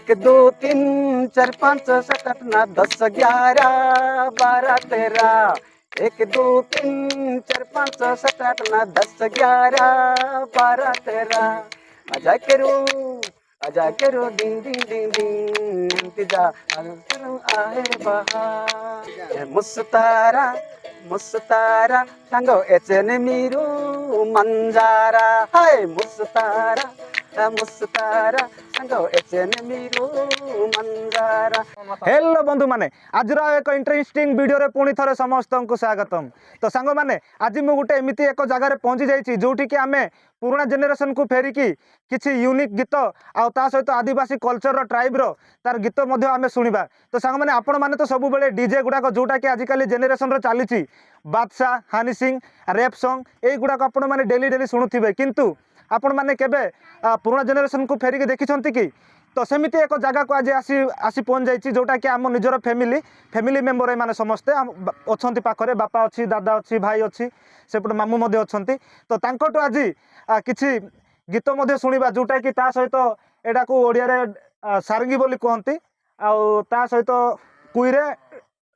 एक दो तीन चार पाँच छः सात आठ नौ 10 11 12 13 एक दो तीन चार पाँच छः सात आठ नौ 10 11 12 13 आजा करो डिंग डिंग डिंग डिंग इंतजार आए बहार मुस्तारा मुस्तारा सांगो एचने मीरू मंजारा हाय मुस्तारा मुस्तारा सांगो एचने मीरू मंजारा। हेलो बंधु माने आज एक इंटरेस्टिंग वीडियो रे पुणी थरे समस्त को स्वागतम। तो सांग माने आज मु गोटे एमती एक जगह पहुंची जाइए जोटी कि आमे पुराना जेनेरेशन को फेरिकी किसी यूनिक गीत आ सहित आदिवासी कल्चर ट्राइब रो तार गीत आमे शुणा। तो सांग माने आपण माने तो सब बेले डीजे गुड़ाक जोटा कि आजिकल जेनेरेशन चली बादशाह हनी सिंह रैप सॉन्ग यही गुड़ाक आपण माने डेली डेली शुणुवे किंतु आपण माने केबे पुराना जेनेरेशन को फेरिकी देखिछंती कि? तो सेमिति एक जगह को आज आसी पहुंच जाइए जोटा कि आम निजर फैमिली मेम्बर ए माने समस्ते अच्छा पाखरे बापा अच्छी दादा अच्छी भाई अच्छी सेपटे मामू मध्य अच्छा। तो तांकोटो आज किछि गीत मध्य शुणा जोटा कि ता सहित एटा को ओडिया रे सारंगी बोली कहती ता सहित कुईरे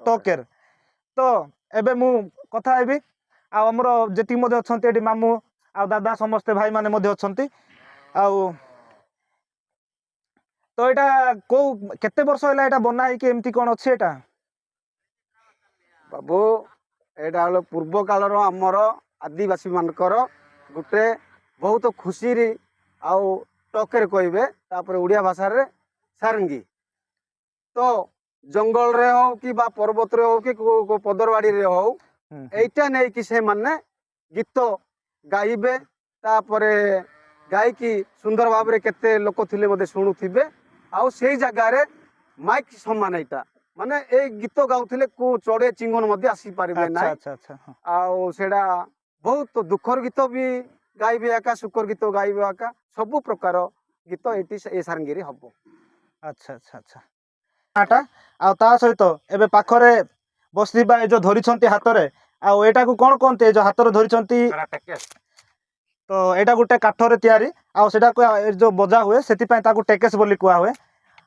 टोकेर। तो एबे मु कथा हेबी आमर जेति मध्य अच्छा एटी मामू आ दादा समस्ते भाई माने मध्य अच्छा। तो यहाँ को केते वर्ष है यहाँ बना है कि एमती कौन अच्छे एटा बाबू एटा हलो पूर्व कालर आमर आदिवासी मानकर गोटे बहुत खुशी आउ टकेर कहबे तापर उड़िया भाषा रे सारंगी। तो जंगल रे हो कि बा पर्वत रे हो कि पदरवाड़ी रे हो एटा नहीं कि से माने गीत गाइबे तापरे गायकी सुंदर भाव रे केते लोक थिले मते शुणुथिबे आउ से जगह रे माइक समान एटा माने ए गीत गाउथिले को चढ़े चिंगन मध्य आसी पारिबे ना। अच्छा अच्छा आउ सेडा बहुत दुखर गीत भी गाइबे आका सुखर गीत गाइबे आका सब प्रकार गीत एटी ए सारंगी रे हबो। अच्छा अच्छा अच्छा आटा आ ता सहित एबे पाखरे बसदिबा ए जो धरिछंती हाथ रे आ एटा को कोन कोनते ए जो हाथ रे धरिछंती तो एटा गुटे काठ रे तयारी आ सेटा को जो बजा हुए सेति पय ताको टेकेस बोली कुआ हुए।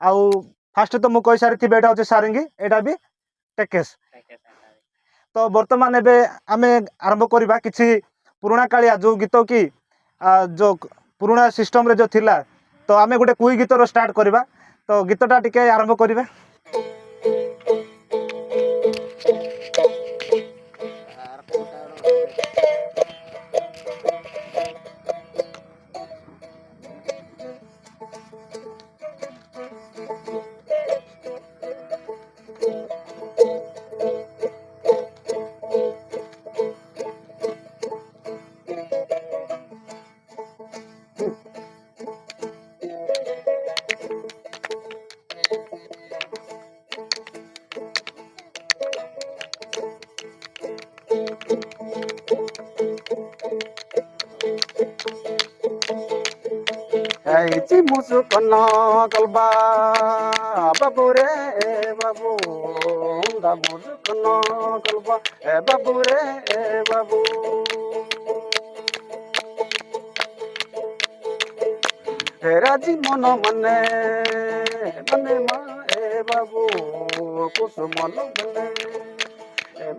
आउ फास्ट तो मु कहि सारी थी एटा होचे सारंगी एटा भी टेकेस। तो वर्तमान एबे आमे आरंभ करबा किछि पुराना कालिया जो गीत की जो पुराना सिस्टम रे जो थिला तो आमे गोटे कुई गीत रो स्टार्ट करबा। तो गीतटा टिके आरंभ करबा। ऐची मुसुकन कलबा बाबू रे बाबू दा मुसुकन कलबा बाबू रे बाबू राजी मन मने मने मा ए बाबू कुछ मन मने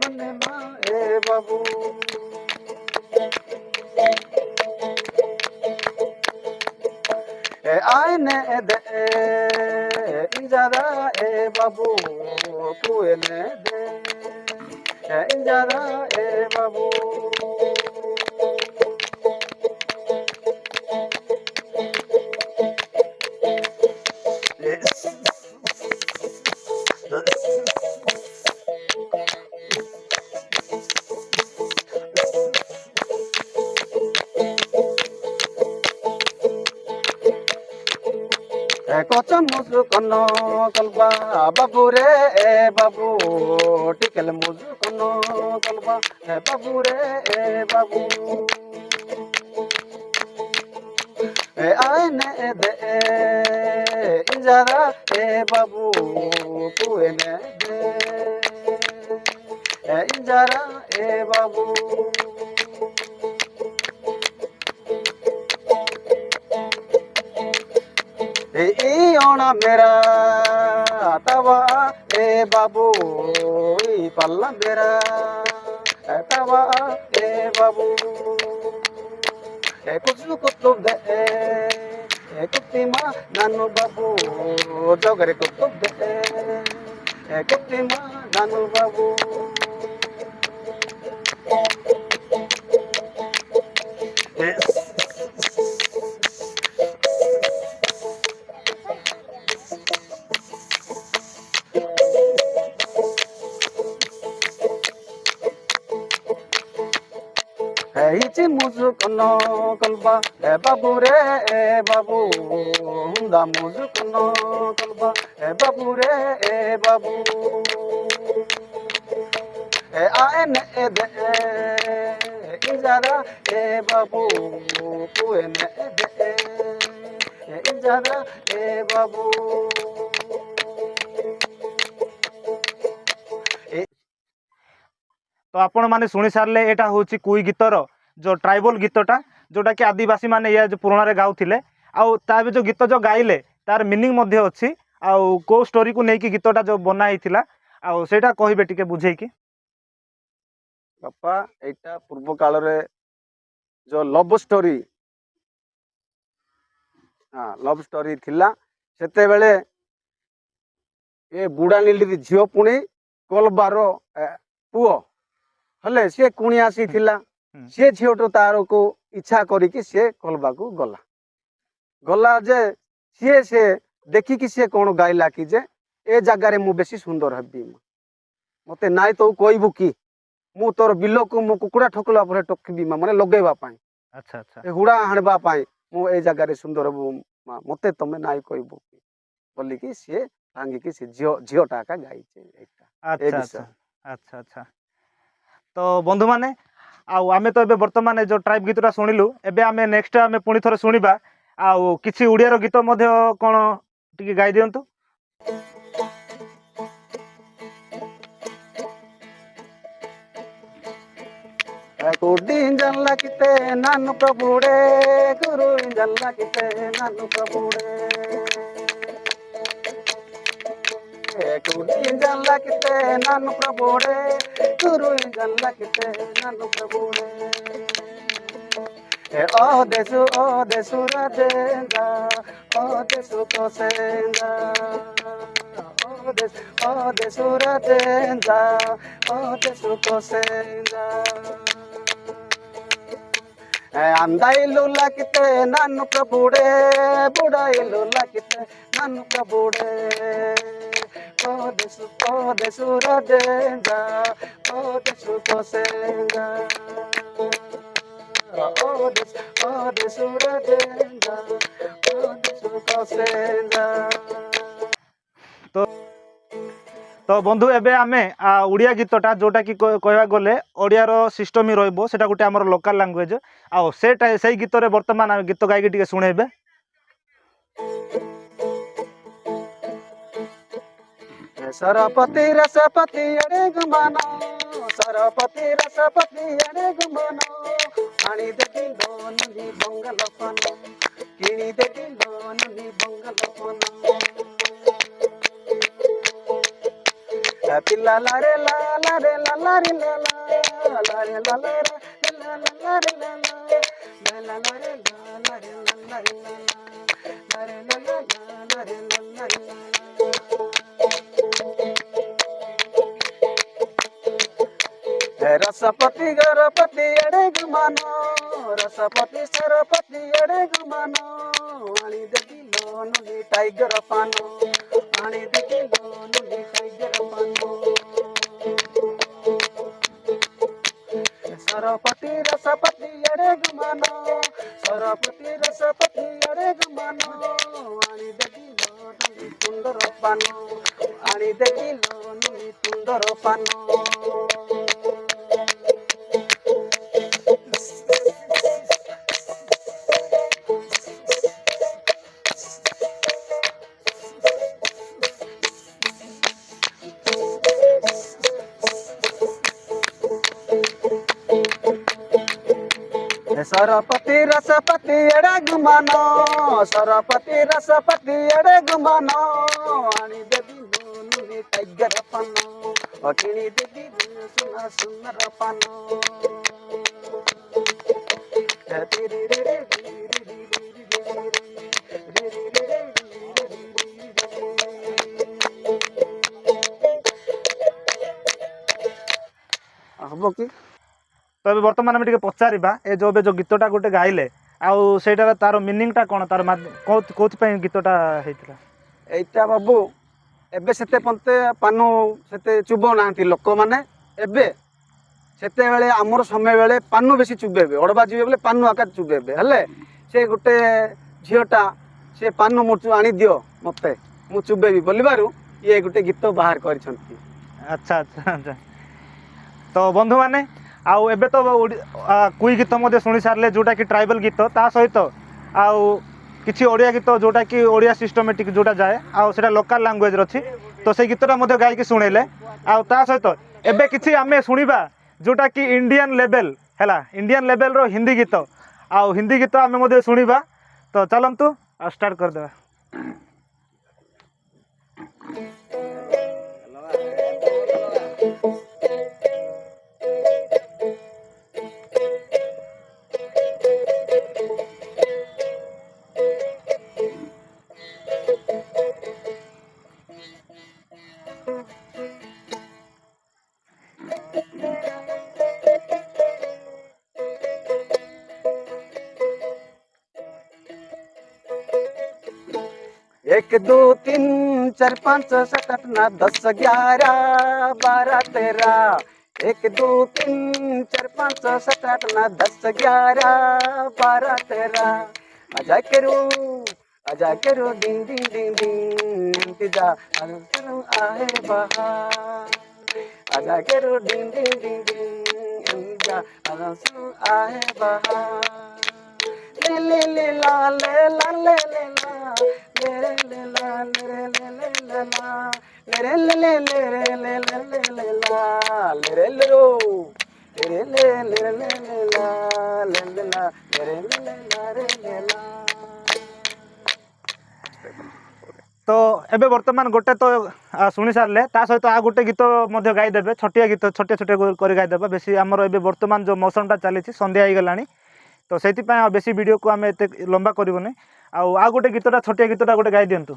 मने मा ए बाबू आयने दे इजारा ए बाबू कुएने दे इजारा ए बाबू कचा मुसुकन कलबा बाबू रे बाबू टिकल मुसुकन कलबा बाबू रे बाबू आने दे इजारा ए बाबू कुएने दे इजारा ए बाबू অনা মেরা তাবা এ বাবু পাল্লা মেরা তাবা এ বাবু কুচু কুতুব দে কুতিমা নানু বাবু জগরে কুতুব দে কুতিমা নানু বাবু ହେଇଛି ମୁଜୁକନ କଲବା ଏ ବାବୁ ରେ ଏ ବାବୁ ହୁନ୍ଦା ମୁଜୁକନ କଲବା ଏ ବାବୁ ରେ ଏ ବାବୁ ଏ ଆଏନ ଏ ଦେ ইজারা এ বাবু কুয়েনে এ দে ইজারা এ বাবু तो आपण मैंने शुणी सारे यहाँ हूँ कुई गीतर जो ट्राइबल गीतटा जोटा कि आदिवासी मैंने या जो पुराण गाँले आउ ता जो गीत जो गाइले तार मिनिंग अच्छी आउ को स्टोरी को लेकिन गीतटा जो बनाई आउ सेटा कहबे टिके बुझेकी बापा एटा पूर्व काल रे जो लव स्टोरी हाँ लव स्टोरी थिला सेते बेले ए बुढ़ा नीली झील पुणी कलबार पुओ हेले सी कुणी आसी थिला सी झील तार को इच्छा करिकी सी कलबा को गला गला जे सी से देखिकी सी कौन गाइला कि जे ए जगार मु बेसी सुंदर हेबी मते नाई तो कहबू कि मु तोर बिल को मु कुकुड़ा ठोकला पर टोकबी माने लगेबा पाई अच्छा अच्छा ए हुड़ा हाणबा पाई मु ए जगार सुंदर हेबू मते तमे नाई कहबू कि बोली कि सी भांगी कि सी झीलटा का गाइছে एटा अच्छा अच्छा अच्छा अच्छा तो बंधु माने आउ आमे तो एबे वर्तमान जो ट्राइब गीतटा सुनिलु एबे आमे नेक्स्ट आमे पुणी थरे सुनिबा आउ किछि उड़िया रो गीत मध्ये कोन टिके गाई दियंतु गुडी जल्ला किते नानु प्रभुड़े गुरु जल्ला किते नानु प्रभुड़े गुडी जल्ला किते नानु प्रभुड़े गुरु जल्ला किते नानु प्रभुड़े ओ देसु राजेंदा ओ देसु कोसेंदा ओ देसु राजेंदा ओ देसु कोसेंदा अंदाइलु लाकिते नानु प्रभुड़े बुड़ाइलु लाकिते नानु प्रभुड़े ओ देसु राजेंदा ओ देसु कोसेंदा ओ देसु राजेंदा ओ देसु कोसेंदा तो बंधु एबे आमे उड़िया गीतटा जोटा कि कहवा गले ओडियार सिस्टम ही रहिबो सेटा गुटे हमर लोकल लैंग्वेज आ सेटा सेही गीत रे वर्तमान आमे गीत गाइके टिके सुनेबे सरपति रसपति अरे गुमानो सरपति रसपति अरे गुमानो आनी देखिलो नुनी बंगल पनो किणी देखिलो नुनी बंगल पनो पिल्ला लारे ला रे ला रे ला ला रे ला ला रे ला रे ला ला ला रे ला रे ला रे ला रे ला रे ला रे रसपति गरपति अड़े गुमानो रसपति सरपति अड़े गुमानो आनी देखिलो नुनी टाइगर पानो आनी देखिलो नुनी टाइगर पानो सरपति रसपति अड़े गुमानो सरपति रसपति अड़े गुमानो आनी देखिलो नुनी सुंदर पानो आनी देखिलो नुनी सुंदर पानो सरपति रसपति एड़े गुमानो सरपति रसपति एड़े गुमानो आनी देवी नुनी टाइगर पानो अकिनी देवी सुना सुंदर पानो हम कि तो ଏବେ ବର୍ତ୍ତମାନ ଆମେ ଟିକେ ପଚାରିବା ଏ ଯୋଉ ଏବେ ଯୋଉ ଗୀତଟା ଗୋଟେ ଗାଇଲେ ଆଉ ସେଇଟାର ତାର ମିନିଂଟା କ'ଣ ତାର କୋଉଥିପାଇଁ ଗୀତଟା ହେଇଥିଲା? এইটা বাবু ଏବେ ସେତେ ପନ୍ତେ ପାନ ସେତେ ଚୁବ ନାହାନ୍ତି ଲୋକମାନେ ଏବେ ସେତେବେଳେ ଆମର ସମୟ ବେଳେ ପାନ ବେଶୀ ଚୁବେଇବେ ଅଡ଼ବା ଯିବେ ବୋଲେ ପାନ ଆକାର ଚୁବେଇବେ ହେଲେ ସେ ଗୋଟେ ଝିଅଟା ସେ ପାନ ମୁଁ ଆଣିଦିଅ ମୋତେ ମୁଁ ଚୁବେଇବି ବୋଲିବାରୁ ଇଏ ଗୋଟେ ଗୀତ ବାହାର କରିଛନ୍ତି। ଆଚ୍ଛା ଆଚ୍ଛା ଆଚ୍ଛା ତ ବନ୍ଧୁମାନେ ଆଉ ଏବେ ତ କୁଇ ଗୀତ ମଧ୍ୟ ଶୁଣି ସାରିଲେ ଯେଉଁଟାକି ଟ୍ରାଇବାଲ୍ ଗୀତ ତା ସହିତ ଆଉ କିଛି ଓଡ଼ିଆ ଗୀତ ଯେଉଁଟାକି ଓଡ଼ିଆ ସିଷ୍ଟମେଟିକ୍ ଯେଉଁଟା ଯାଏ ଆଉ ସେଇଟା ଲୋକାଲ୍ ଲାଙ୍ଗୁଏଜ୍ର ଅଛି ତ ସେଇ ଗୀତଟା ମଧ୍ୟ ଗାଇକି ଶୁଣେଇଲେ ଆଉ ତା ସହିତ ଏବେ କିଛି ଆମେ ଶୁଣିବା ଯେଉଁଟାକି ଇଣ୍ଡିଆନ୍ ଲେଭେଲ୍ ହେଲା ଇଣ୍ଡିଆନ୍ ଲେଭେଲ୍ର ହିନ୍ଦୀ ଗୀତ ଆଉ ହିନ୍ଦୀ ଗୀତ ଆମେ ମଧ୍ୟ ଶୁଣିବା ତ ଚାଲନ୍ତୁ ଆଉ ଷ୍ଟାର୍ଟ କରିଦେବା। एक दो तीन चार पाँच सात आठ नौ 10 11 12 13 एक दो तीन चार पाँच सात आठ नौ 10 11 12 13 आजा करो डिंग डिंग डिंग डिंग इंतजार आए बहार आजा करो डिंग डिंग डिंग डिंग इंतजार आए बहार ले ले ला ले ला ले ले ला ले ले ला ले ले ले ला ले ले ले ले ले ले ला ले ले रो ले ले ले ले ला ले ले ला ले ले ला रे ले ला। तो एबे वर्तमान गोटे तो शुणी सारे ता सहित आ गोटे गीत मध्य गाईदेवे छटिया गीत छोटे छोटे कर गाईदेवे बेसी आमर ए बर्तमान जो मौसमटा चली संध्या हो गला तो से बेसी वीडियो को आम एत लंबा करूनी आ गोटे गीतटा छटिया गीतटा गोटे गाई दिंतु।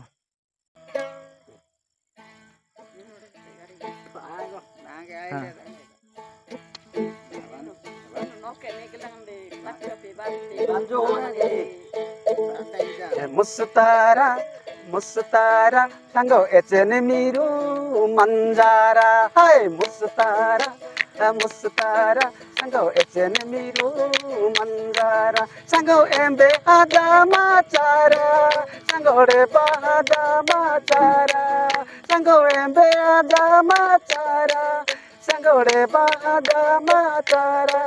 मुस्तारा मुस्तारा सांगो एचेन मीरू मंजारा हाय मुस्तारा मुस्तारा सांगो एचेन मीरू मंजारा सांगो एम्बे आदा माचारा सांगो रे बादा माचारा सांगो एम्बे आदा माचारा सांगो रे बादा माचारा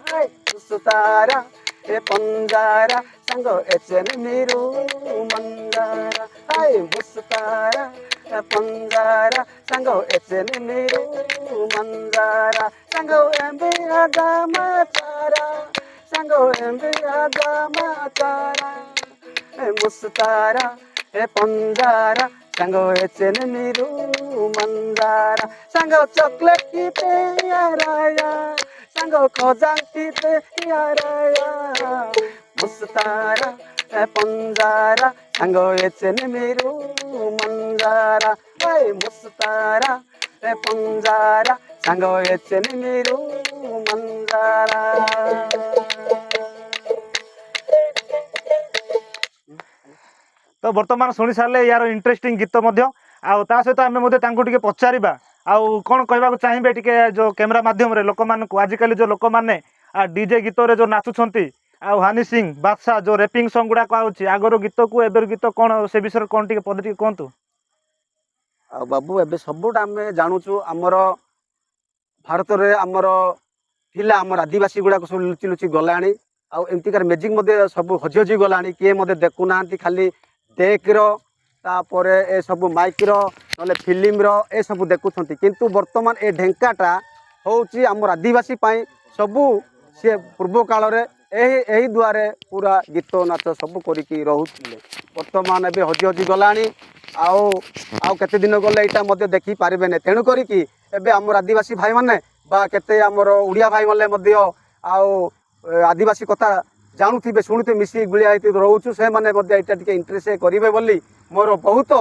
हाय मुस्तारा ए पंजारा सांगो एचेन मीरू मंजारा हाय मुस्तारा पंजारा सांगो एचेन मीरू मंजारा सांगो एम्बे आदा माचारा सांगो एम्बे आदा माचारा ए मुस्तारा ए पंजारा सांगो एचेन मीरू मंजारा सांगो चॉकलेट की प्याराया सांगो खोजा की प्याराया मुस्तारा ए पंजारा सांगो एचेन मीरू मंजारा हाय मुस्तारा ए पंजारा सांगो एचेन मीरू मंजारा। तो बर्तमान शुणी सारे यार इंटरेस्टिंग गीत आ सहित आम टे पचारा आउ कौन कहवाक चाहिए टी जो कैमेरा मध्यम लोक मान आजिकल जो लोक मैंने डीजे गीत जो नाचुंट आउ हानि सिंह बादशाह जो रेपिंग सॉन्ग गुड़ाक आगर गीत को एबर गीत कौन से विषय कौन टे पद कहतु। आ बाबू एबे सबुट आम जानूचु आमर भारत में आमर थिला आमर आदिवासी गुड़ाक सब लुचि लुचि गलानी आउ एमतिकार मेजिक मध्य सब हजि हजि गलानी किए मध्य देखुना खाली टेक्र तापर ए सब माइक्र ना फिल्म ए सब देखुं किंतु वर्तमान ए ढेंकाटा हूँ आमर आदिवासी सबू सी पूर्व काल यही द्वारे पूरा गीत नाच सब करिकी रहुथिले वर्तमान एबे हजि हजि गलानी आउ केते दिन गले एटा देखि पारिबे ने तेणु करिकी एबे हमर आदिवासी भाई माने बा केते हमर उड़िया भाई माने मध्य आउ आदिवासी कथा जानुथिबे शुणुथिबे मिसी गुलिया रोचु से माने मध्य एटा टिके इंटरेस्ट करिवे बोली मोर बहुत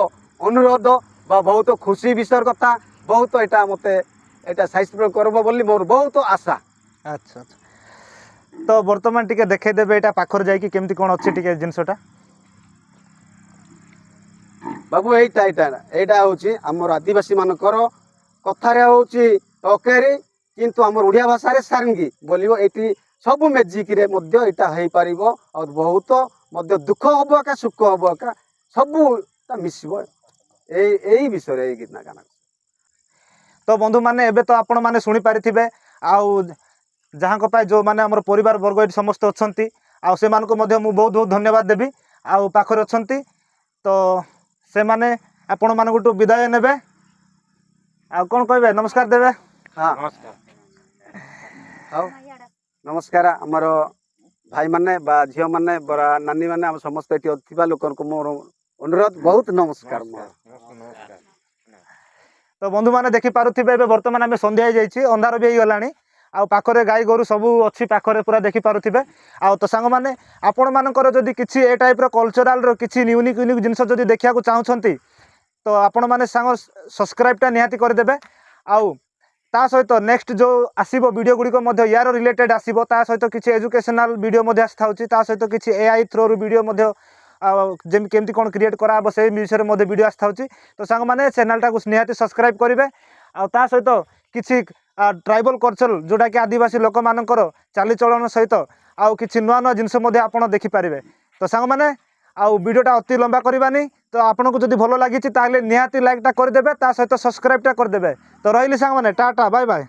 अनुरोध बा बहुत खुशी विषय कथा बहुत एटा मते एटा साइज करबो बोली मोर बहुत आशा। अच्छा अच्छा तो बर्तमान टिके देखै देबे एटा पाखर जाई कि केमती कोन अछि टिके जिंसटा बाबू एटा होची हमर आदिवासी मानकर कथारे होची टकेरी किंतु हमर उड़िया भाषा रे सारंगी बोलिबो एटी सब मैजिक रे मध्य एटा हेई पारिबो और बहुत मध्य दुख हबो का सुख हबो का सब मिसिबो एई विषय रे गीत ना गाना। तो बंधु माने एबे तो आपण माने सुनी पारिथिबे आउ जहाँ को पाए जो माने हमर परिवार वर्ग एटी समस्त अछंती आउ से मानको मध्य मु बहुत बहुत धन्यवाद देबी आउ पाखर अछंती तो से माने आपण मानकटू विदाय नेबे आ कोन कहबे नमस्कार देबे। हाँ नमस्कार नमस्कार हमर भाई माने बा झियो माने बरा नानी माने हम समस्त एटी अथिबा लोकन को मोर अनुरोध बहुत नमस्कार मोर। तो बंधु माने देखि पारुथिबे एबे वर्तमान आमे संध्या जाईछि अंधार भी गलानी आ पाखरे गाई गोरु सबू अच्छी पाखरे पूरा देखि पारुथिबे आ तो सांग माने आपण मानकर जदि किछि ए टाइप रो कल्चरल रो किछि यूनिक यूनिक जिंस जदि देखिया को चाहुछंती तो आपण माने सांग सब्सक्राइब टा निहाती कर देबे आउ ता सहित नेक्स्ट जो आसीबो वीडियो गुडी को मध्ये यार रिलेटेड आसीबो ता सहित किछि एजुकेशनल वीडियो मध्ये आस्थाउछि ता सहित किछि एआई थ्रो रो वीडियो मध्ये जेम केमती कोन क्रिएट करा अब से विषय मध्ये वीडियो आस्थाउछि तो सांग माने चैनल टा को निहाती सब्सक्राइब करिवे आ ता सहित किछि ट्राइबल कल्चर जोटा कि आदिवासी लोक मानकर चालीचलन सहित आउ किछि नुआ नुआ जिनस मध्ये आपण देखि पारिबे। तो सांग माने आउ वीडियोटा अति लंबा करबानी तो आपन को जदि भलो लागिछि ताले निहाती लाइक टा कर देबे ता सहित सब्सक्राइब टा कर देबे। तो रहिली सांग माने टाटा बाय बाय।